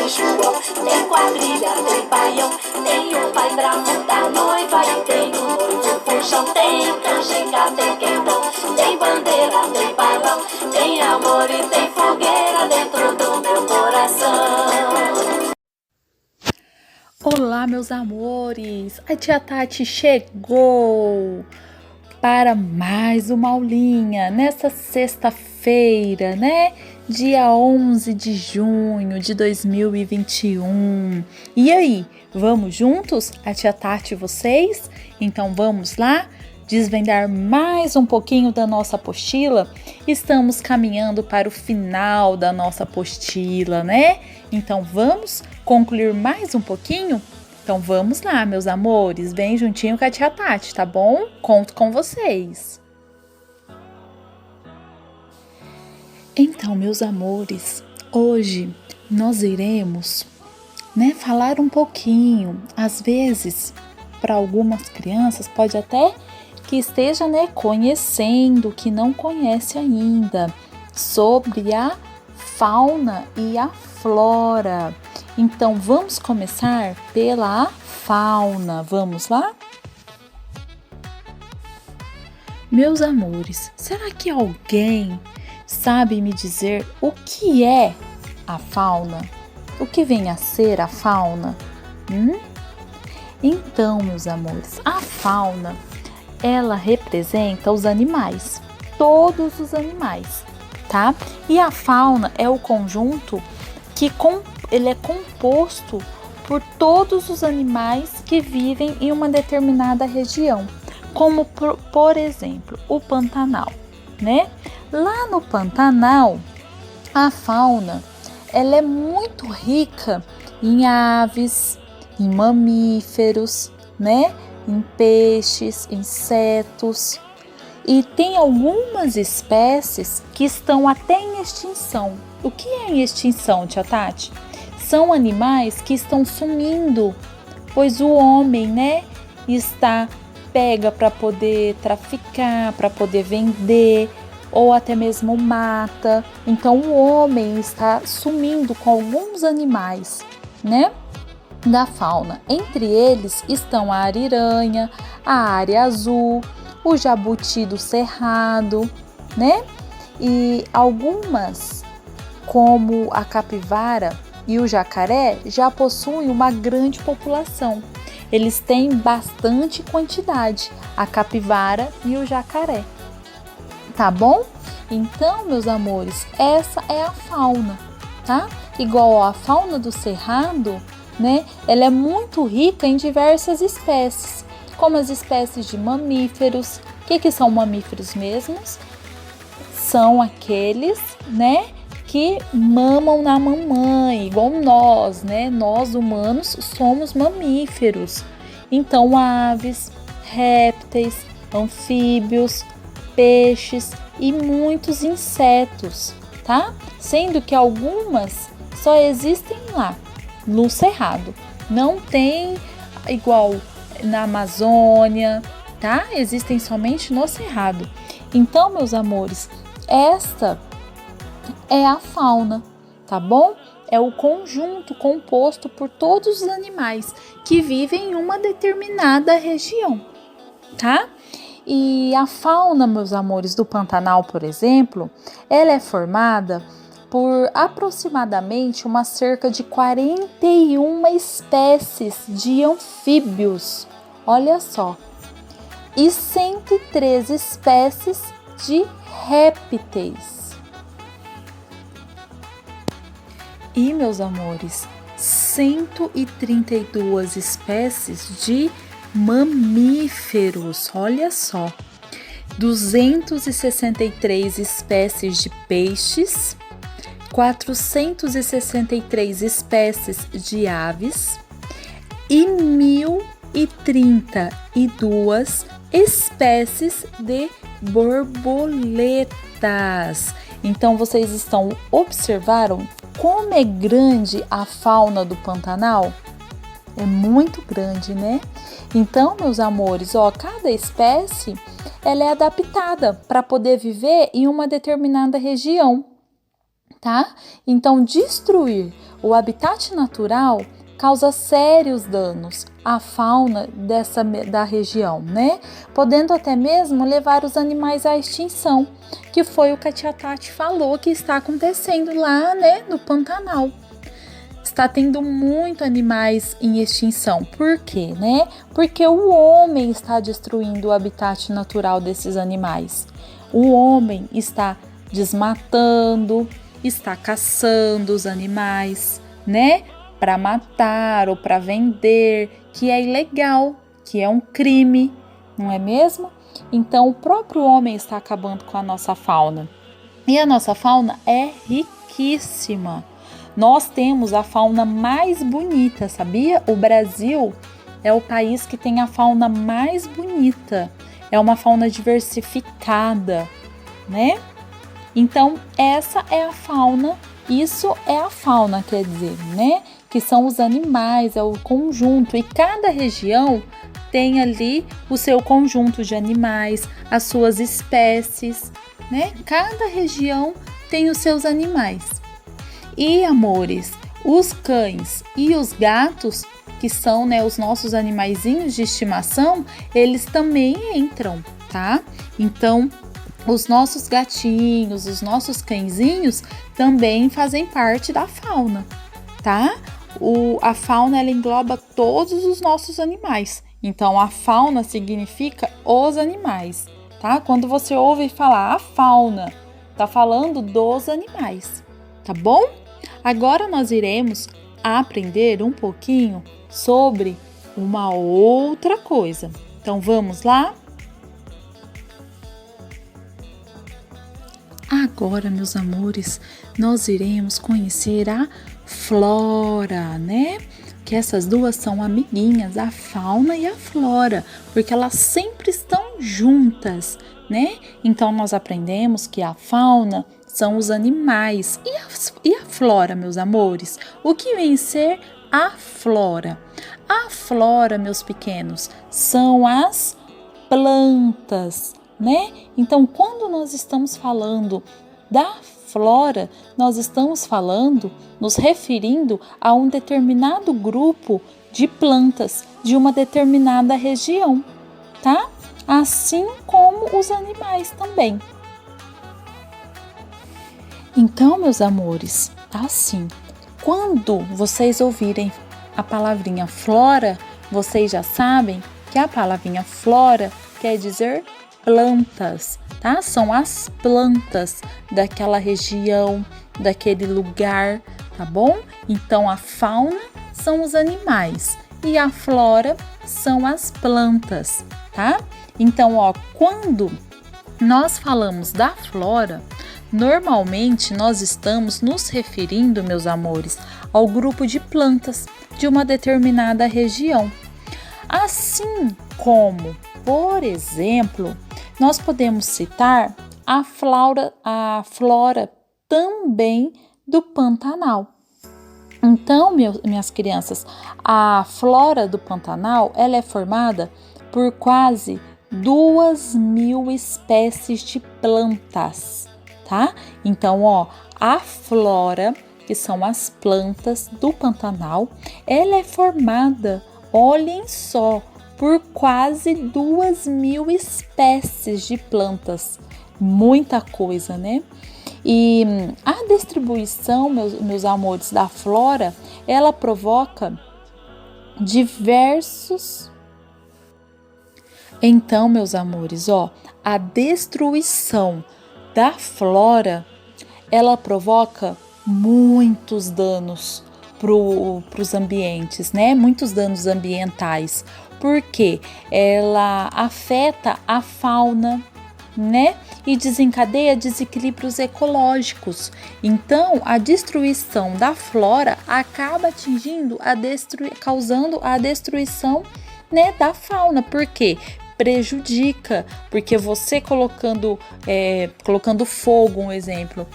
tem João, tem quadrilha, tem baião, tem o pai bravo da noiva e tem o noivo puxão, tem canjica, tem quentão, tem bandeira, tem balão, tem amor e tem fogueira dentro do meu coração. Olá, meus amores! A tia Tati chegou para mais uma aulinha nessa sexta-feira, né? Dia 11 de junho de 2021. E aí, vamos juntos? A tia Tati e vocês? Então vamos lá desvendar mais um pouquinho da nossa apostila? Estamos caminhando para o final da nossa apostila, né? Então vamos concluir mais um pouquinho? Então vamos lá, meus amores, bem juntinho com a tia Tati, tá bom? Conto com vocês. Então, meus amores, hoje nós iremos, falar um pouquinho. Às vezes, para algumas crianças, pode até que esteja, conhecendo, que não conhece ainda, sobre a fauna e a flora. Então, vamos começar pela fauna. Vamos lá? Meus amores, será que alguém sabe me dizer o que é a fauna? O que vem a ser a fauna? Então, meus amores, a fauna, ela representa os animais, todos os animais, tá? E a fauna é o conjunto que ele é composto por todos os animais que vivem em uma determinada região, como por exemplo, o Pantanal, né? Lá no Pantanal, a fauna, ela é muito rica em aves, em mamíferos, né? Em peixes, insetos, e tem algumas espécies que estão até em extinção. O que é em extinção, tia Tati? São animais que estão sumindo, pois o homem, pega para poder traficar, para poder vender, ou até mesmo mata. Então o homem está sumindo com alguns animais, da fauna. Entre eles estão a ariranha, a área azul, o jabuti do cerrado, E algumas, como a capivara e o jacaré, já possuem uma grande população. Eles têm bastante quantidade, a capivara e o jacaré. Tá bom? Então, meus amores, essa é a fauna, tá? Igual a fauna do cerrado, ela é muito rica em diversas espécies, como as espécies de mamíferos. O que são mamíferos mesmos? São aqueles, que mamam na mamãe, igual nós, Nós humanos somos mamíferos. Então, aves, répteis, anfíbios, peixes e muitos insetos, tá? Sendo que algumas só existem lá, no cerrado. Não tem igual na Amazônia, tá? Existem somente no cerrado. Então, meus amores, esta é a fauna, tá bom? É o conjunto composto por todos os animais que vivem em uma determinada região, tá? E a fauna, meus amores, do Pantanal, por exemplo, ela é formada por aproximadamente uma cerca de 41 espécies de anfíbios, olha só, e 103 espécies de répteis. E, meus amores, 132 espécies de mamíferos, olha só, 263 espécies de peixes, 463 espécies de aves e 1.032 espécies de borboletas. Então, vocês observaram como é grande a fauna do Pantanal? É muito grande, Então, meus amores, cada espécie ela é adaptada para poder viver em uma determinada região. tá? Então, destruir o habitat natural causa sérios danos à fauna da região, né? Podendo até mesmo levar os animais à extinção, que foi o que a tia Tati falou que está acontecendo lá, né, no Pantanal. Está tendo muito animais em extinção. Por quê, né? Porque o homem está destruindo o habitat natural desses animais. O homem está desmatando, está caçando os animais, né? Para matar ou para vender, que é ilegal, que é um crime, não é mesmo? Então, o próprio homem está acabando com a nossa fauna. E a nossa fauna é riquíssima. Nós temos a fauna mais bonita, sabia? O Brasil é o país que tem a fauna mais bonita. É uma fauna diversificada, né? Então, essa é a fauna, isso é a fauna, quer dizer, né? Que são os animais, é o conjunto, e cada região tem ali o seu conjunto de animais, as suas espécies, né? Cada região tem os seus animais. E, amores, os cães e os gatos, que são, né, os nossos animaizinhos de estimação, eles também entram, tá? Então, os nossos gatinhos, os nossos cãezinhos também fazem parte da fauna, tá? A fauna, ela engloba todos os nossos animais. Então, a fauna significa os animais, tá? Quando você ouve falar a fauna, tá falando dos animais, tá bom? Agora nós iremos aprender um pouquinho sobre uma outra coisa. Então, vamos lá? Agora, meus amores, nós iremos conhecer a flora, né? Que essas duas são amiguinhas, a fauna e a flora, porque elas sempre estão juntas, né? Então, nós aprendemos que a fauna são os animais e a flora, meus amores. O que vem ser a flora? A flora, meus pequenos, são as plantas, né? Então, quando nós estamos falando da flora, nós estamos falando, nos referindo a um determinado grupo de plantas de uma determinada região, tá? Assim como os animais também. Então, meus amores, assim, quando vocês ouvirem a palavrinha flora, vocês já sabem que a palavrinha flora quer dizer plantas, tá? São as plantas daquela região, daquele lugar, tá bom? Então, a fauna são os animais e a flora são as plantas, tá? Então, ó, quando nós falamos da flora, normalmente nós estamos nos referindo, meus amores, ao grupo de plantas de uma determinada região. Assim como, por exemplo, nós podemos citar a flora também do Pantanal. Então, minhas crianças, a flora do Pantanal, ela é formada por quase 2.000 espécies de plantas, tá? Então, ó, a flora, que são as plantas do Pantanal, ela é formada, olhem só, por quase 2.000 espécies de plantas. Muita coisa, né? E a distribuição, meus amores, da flora, ela provoca diversos... Então, meus amores, ó, a destruição da flora, ela provoca muitos danos para os ambientes, né? Muitos danos ambientais, porque ela afeta a fauna, né? E desencadeia desequilíbrios ecológicos. Então, a destruição da flora acaba atingindo causando a destruição, né, da fauna. Por quê? Prejudica, porque você colocando fogo, um exemplo,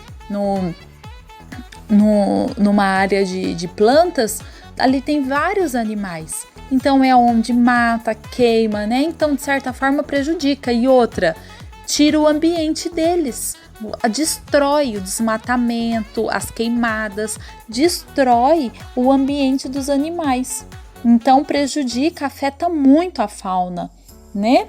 numa área de plantas, ali tem vários animais. Então é onde mata, queima, né? Então, de certa forma, prejudica. E outra, tira o ambiente deles. destrói o desmatamento, as queimadas, destrói o ambiente dos animais. Então prejudica, afeta muito a fauna, né?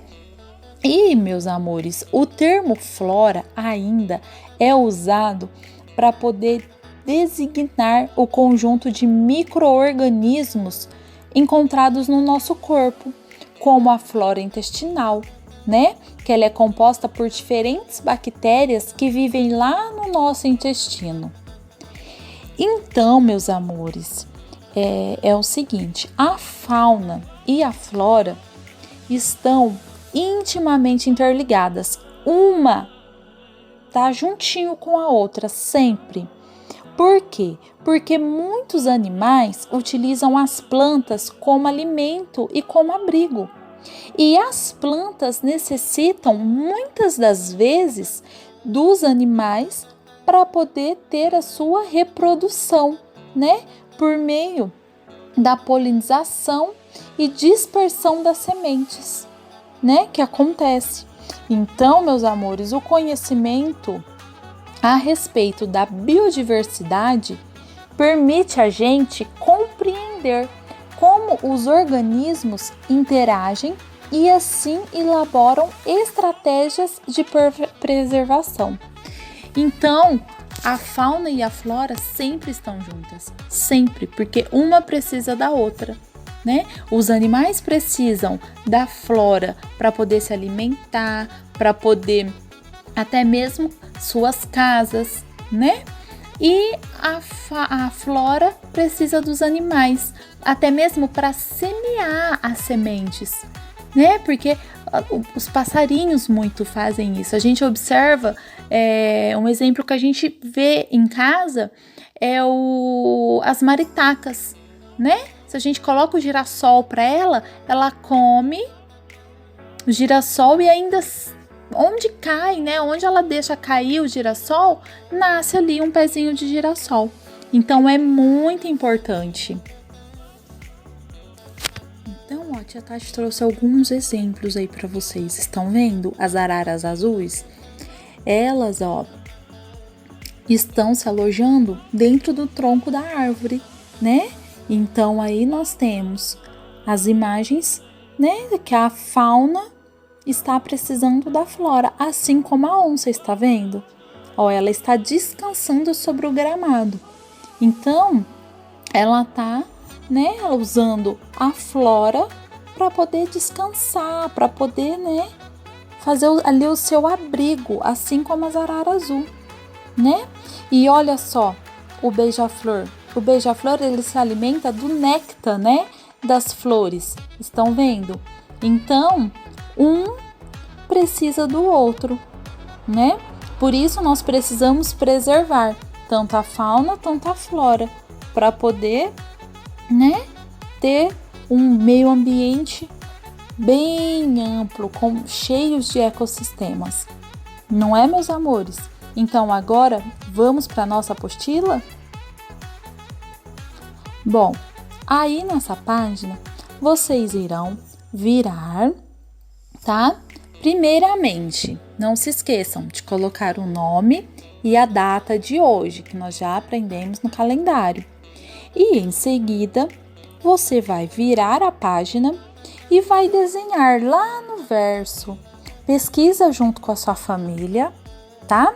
E, meus amores, o termo flora ainda é usado para poder designar o conjunto de micro-organismos encontrados no nosso corpo, como a flora intestinal, né? Que ela é composta por diferentes bactérias que vivem lá no nosso intestino. Então, meus amores, é o seguinte, a fauna e a flora estão intimamente interligadas. Uma tá juntinho com a outra sempre. Por quê? Porque muitos animais utilizam as plantas como alimento e como abrigo. E as plantas necessitam muitas das vezes dos animais para poder ter a sua reprodução, né? Por meio da polinização e dispersão das sementes, né? Que acontece. Então, meus amores, o conhecimento a respeito da biodiversidade permite a gente compreender como os organismos interagem e assim elaboram estratégias de preservação. Então, a fauna e a flora sempre estão juntas, sempre, porque uma precisa da outra, né? Os animais precisam da flora para poder se alimentar, para poder até mesmo suas casas, né? E a flora precisa dos animais, até mesmo para semear as sementes, né? Porque os passarinhos muito fazem isso. A gente observa, um exemplo que a gente vê em casa é as maritacas, né? Se a gente coloca o girassol para ela come o girassol e ainda onde cai, né? Onde ela deixa cair o girassol, nasce ali um pezinho de girassol. Então é muito importante. Então, a tia Tati trouxe alguns exemplos aí para vocês. Estão vendo as araras azuis? Elas, estão se alojando dentro do tronco da árvore, né? Então aí nós temos as imagens, né, que a fauna está precisando da flora, assim como a onça, está vendo? Ela está descansando sobre o gramado. Então, ela está, né, usando a flora para poder descansar, para poder, né, fazer ali o seu abrigo, assim como as araras azul, né? E olha só, o beija-flor. O beija-flor, ele se alimenta do néctar, né, das flores. Estão vendo? Então, um precisa do outro, né? Por isso nós precisamos preservar tanto a fauna quanto a flora para poder, né, ter um meio ambiente bem amplo, cheios de ecossistemas. Não é, meus amores? Então agora vamos para a nossa apostila? Bom, aí nessa página vocês irão virar, tá? Primeiramente, não se esqueçam de colocar o nome e a data de hoje, que nós já aprendemos no calendário. E em seguida, você vai virar a página e vai desenhar lá no verso. Pesquisa junto com a sua família, tá?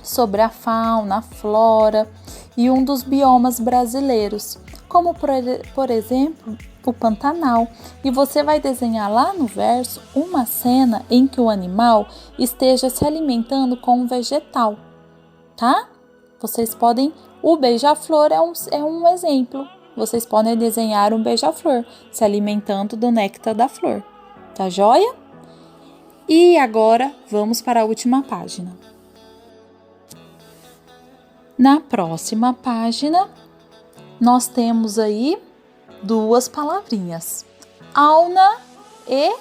Sobre a fauna, a flora e um dos biomas brasileiros, como por exemplo, o Pantanal. E você vai desenhar lá no verso uma cena em que o animal esteja se alimentando com um vegetal, tá? Vocês podem, o beija-flor é um exemplo. Vocês podem desenhar um beija-flor se alimentando do néctar da flor, tá joia? E agora vamos para a última página. Na próxima página, nós temos aí duas palavrinhas, auna e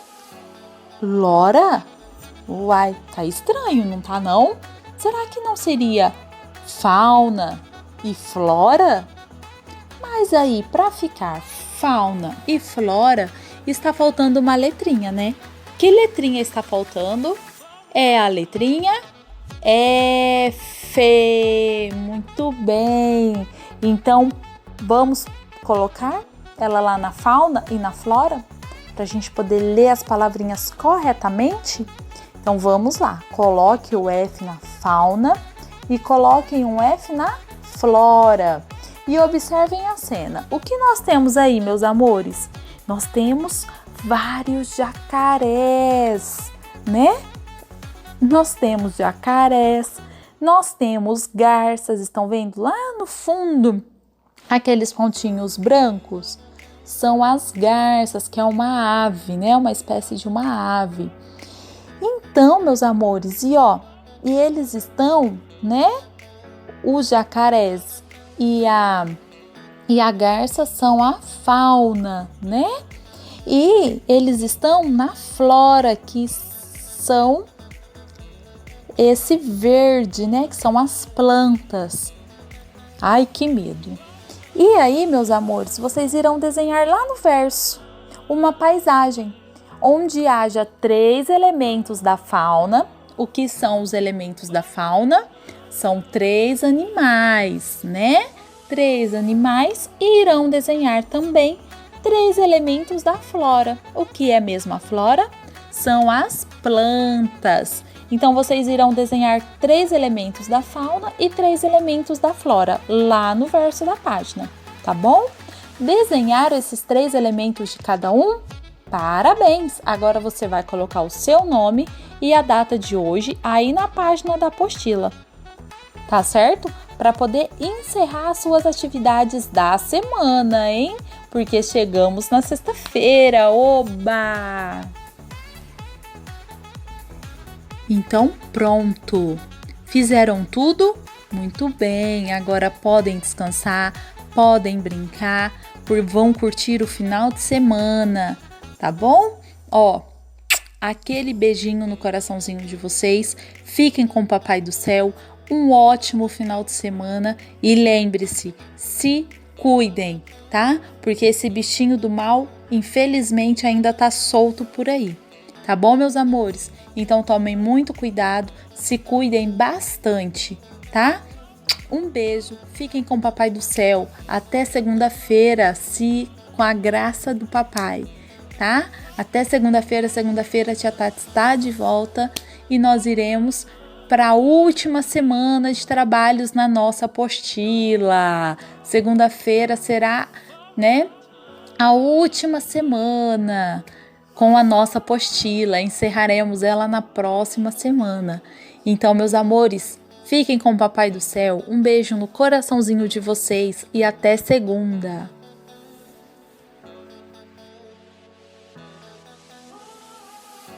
lora. Uai, tá estranho, não tá não? Será que não seria fauna e flora? Mas aí, para ficar fauna e flora, está faltando uma letrinha, né? Que letrinha está faltando? É a letrinha F. Muito bem. Então, vamos colocar ela lá na fauna e na flora para a gente poder ler as palavrinhas corretamente? Então, vamos lá. Coloque o F na fauna e coloquem um F na flora. E observem a cena. O que nós temos aí, meus amores? Nós temos vários jacarés, né? Nós temos jacarés, nós temos garças, estão vendo lá no fundo? Aqueles pontinhos brancos são as garças, que é uma ave, né? Uma espécie de uma ave. Então, meus amores, e eles estão, né? Os jacarés e a garça são a fauna, né? E eles estão na flora, que são esse verde, né? Que são as plantas. Ai, que medo! E aí, meus amores, vocês irão desenhar lá no verso uma paisagem onde haja 3 elementos da fauna. O que são os elementos da fauna? São 3 animais, né? 3 animais, e irão desenhar também 3 elementos da flora. O que é mesmo a flora? São as plantas. Então, vocês irão desenhar 3 elementos da fauna e 3 elementos da flora lá no verso da página, tá bom? Desenharam esses 3 elementos de cada um? Parabéns! Agora você vai colocar o seu nome e a data de hoje aí na página da apostila, tá certo? Para poder encerrar as suas atividades da semana, hein? Porque chegamos na sexta-feira, oba! Então, pronto! Fizeram tudo? Muito bem! Agora podem descansar, podem brincar, vão curtir o final de semana, tá bom? Aquele beijinho no coraçãozinho de vocês. Fiquem com o Papai do Céu. Um ótimo final de semana e lembre-se, se cuidem, tá? Porque esse bichinho do mal, infelizmente, ainda tá solto por aí. Tá bom, meus amores? Então tomem muito cuidado, se cuidem bastante, tá? Um beijo, fiquem com o Papai do Céu. Até segunda-feira, com a graça do papai, tá? Até segunda-feira, Tia Tati está de volta e nós iremos para a última semana de trabalhos na nossa apostila. Segunda-feira será, né, a última semana com a nossa apostila. Encerraremos ela na próxima semana. Então, meus amores, fiquem com o Papai do Céu. Um beijo no coraçãozinho de vocês e até segunda.